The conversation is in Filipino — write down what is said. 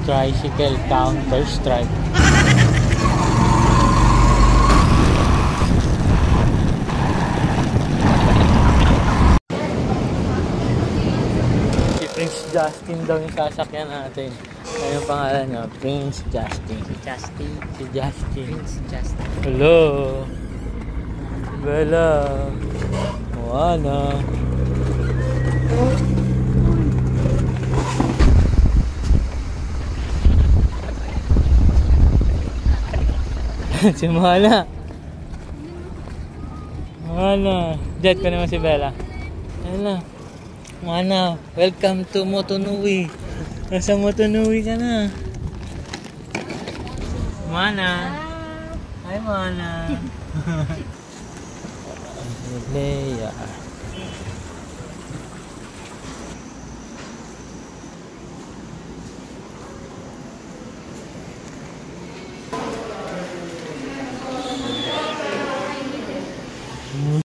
Tricycle Counter-Strike. Si Prince Justin daw yung sasakyan natin. Ano yung pangalan niya? Prince Justin. Justin. Si Justin. Prince Justin. Hello. Bella. Moana. Si Moana. Moana. Jet ko naman si Bella. Ayun na. Moana, welcome to Motunui. Nasa Motunui ka na. Moana. Hi, Moana. Leia.